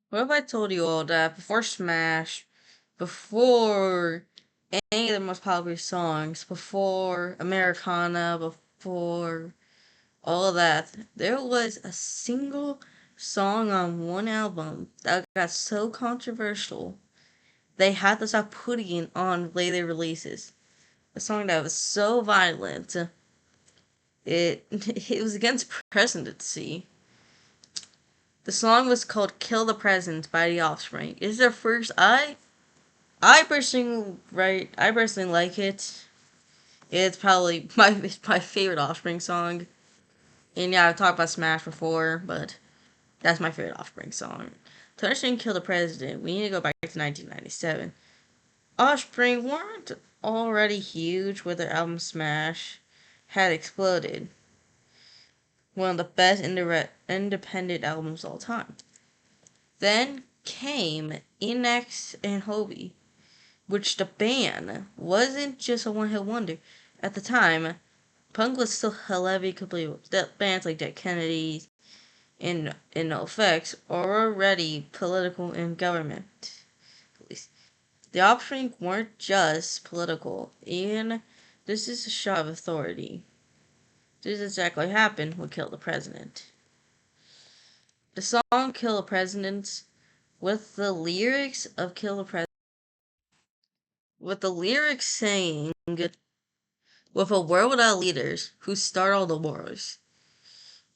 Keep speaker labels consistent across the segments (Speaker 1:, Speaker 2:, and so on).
Speaker 1: What if I told you all that before Smash, before any of the most popular songs, before Americana, before all of that, there was a single song on one album that got so controversial they had to stop putting it on later releases. A song that was so violent, it was against presidency. The song was called "Kill the President" by the Offspring. It's their first. I personally like it. It's probably my favorite Offspring song. And yeah, I've talked about Smash before, but that's my favorite Offspring song. To understand "Kill the President," we need to go back to 1997. Offspring weren't already huge with their album Smash had exploded. One of the best independent albums of all time. Then came Ixnay and Hobie, which the band wasn't just a one-hit wonder. At the time, punk was still heavily complete with bands like Dead Kennedys and No Effects are already political in government. The Offspring weren't just political, and this is a shot of authority. This exactly happened with Kill the President. The song Kill the President with the lyrics of Kill the President with the lyrics saying with a world without leaders who start all the wars.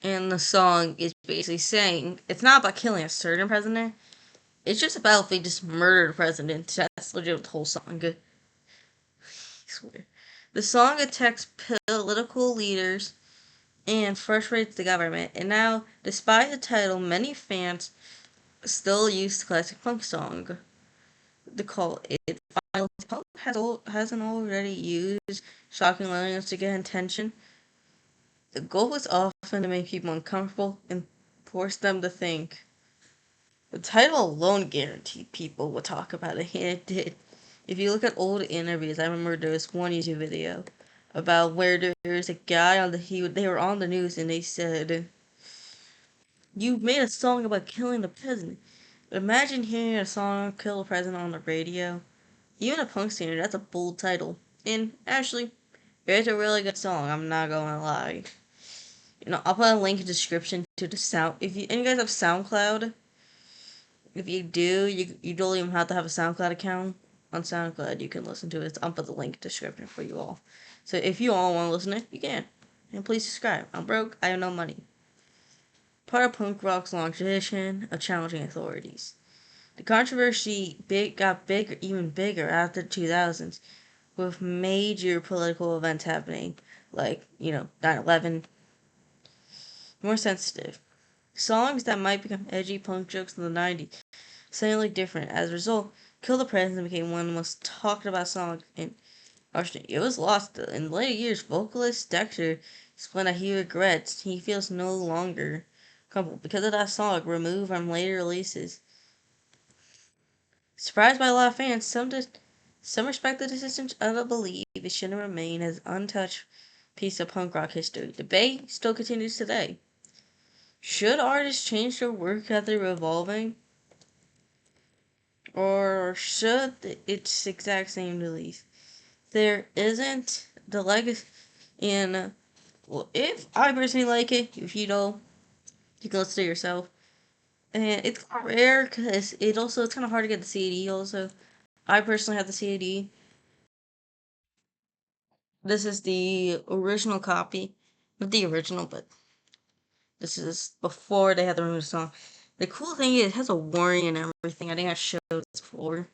Speaker 1: And the song is basically saying it's not about killing a certain president. It's just about if they just murdered a president. That's legit the whole song. I swear. The song attacks political leaders and frustrates the government. And now, despite the title, many fans still use the classic punk song to call it violent. Punk hasn't already used shocking lines to get attention. The goal is often to make people uncomfortable and force them to think. The title alone guaranteed people would talk about it, and it did. If you look at old interviews, I remember there was one YouTube video about where there's a guy on they were on the news and they said, "You made a song about killing the president." Imagine hearing a song "Kill the President" on the radio. Even a punk singer, that's a bold title. And actually, it's a really good song. I'm not gonna lie. I'll put a link in the description to the sound. If you and you guys have SoundCloud, if you do, you don't even have to have a SoundCloud account. On SoundCloud, you can listen to it. I'll put the link in the description for you all. So if you all want to listen to it, you can. And please subscribe. I'm broke. I have no money. Part of punk rock's long tradition of challenging authorities. The controversy got bigger, even bigger after the 2000s, with major political events happening, like 9/11. More sensitive. Songs that might become edgy punk jokes in the 90s suddenly different. As a result, "Kill the President" became one of the most talked about songs in Australia. It was lost in later years. Vocalist Dexter explained that he regrets he feels no longer comfortable because of that song removed from later releases. Surprised by a lot of fans, some respect the decision, others believe it shouldn't remain as an untouched piece of punk rock history. Debate still continues today. Should artists change their work as they're evolving? Or should its exact same release? There isn't the legacy in. Well, if I personally like it, if you don't, you can listen to it yourself. And it's rare because it's kind of hard to get the CD. Also, I personally have the CD. This is the original copy, not the original, but this is before they had the remove song. The cool thing is it has a warning and everything. I think I showed this before.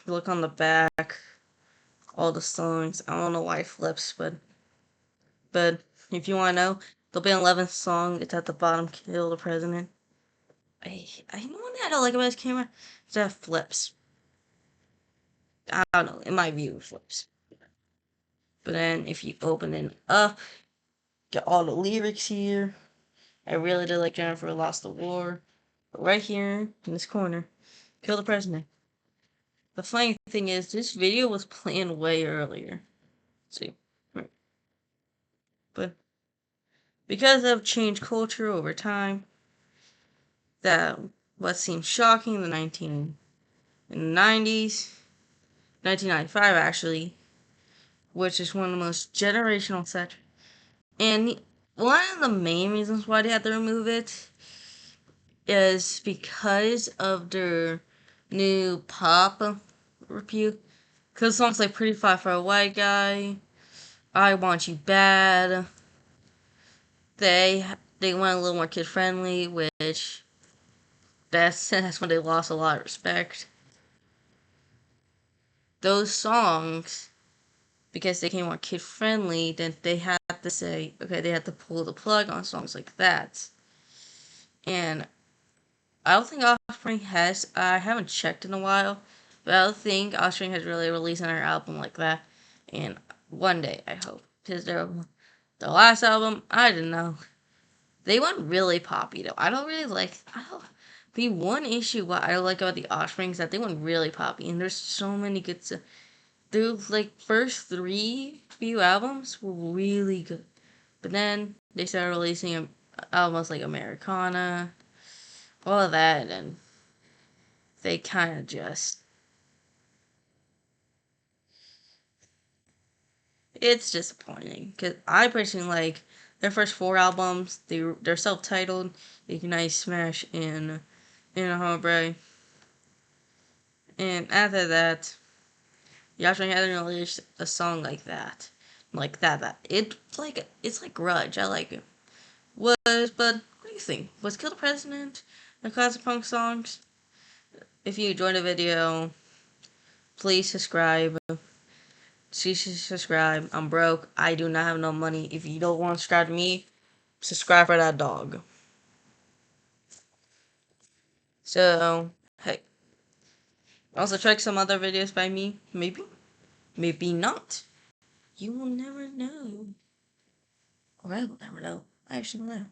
Speaker 1: Look on the back, all the songs. I don't know why it flips, but if you want to know, there'll be an 11th song. It's at the bottom. "Kill the President." I know one thing I don't like about this camera is that it flips. I don't know. In my view, it flips. But then if you open it up, get all the lyrics here. I really did like Jennifer Lost the War. But right here in this corner, "Kill the President." The funny thing is, this video was planned way earlier. See, but because of changed culture over time, that what seemed shocking in the 1990s, 1995 actually, which is one of the most generational sets. And one of the main reasons why they had to remove it is because of their new pop review. Because songs like Pretty Fly for a White Guy, I Want You Bad, they went a little more kid friendly, which that's when they lost a lot of respect. Those songs, because they came more kid friendly, then they had to say, okay, they had to pull the plug on songs like that. And I don't think Offspring has, I haven't checked in a while, but I don't think Offspring has really released another album like that. And one day, I hope. Because the last album, I don't know. They went really poppy though. I don't really like, the one issue what I like about the Offspring is that they went really poppy. And there's so many good stuff. Their like first three few albums were really good. But then they started releasing albums like Americana, all of that, and they kind of just, it's disappointing because I personally like their first four albums. They're self-titled, Ixnay, Smash, and Hombre, and after that, Yashing hadn't released a song like that, it's like Grudge. I like it. But what do you think? Was Kill the President a classic punk songs? If you enjoyed the video, please subscribe. Please subscribe. I'm broke. I do not have no money. If you don't want to subscribe to me, subscribe for that dog. So, hey. Also check some other videos by me. Maybe. Maybe not. You will never know. Or I will never know. I actually don't know.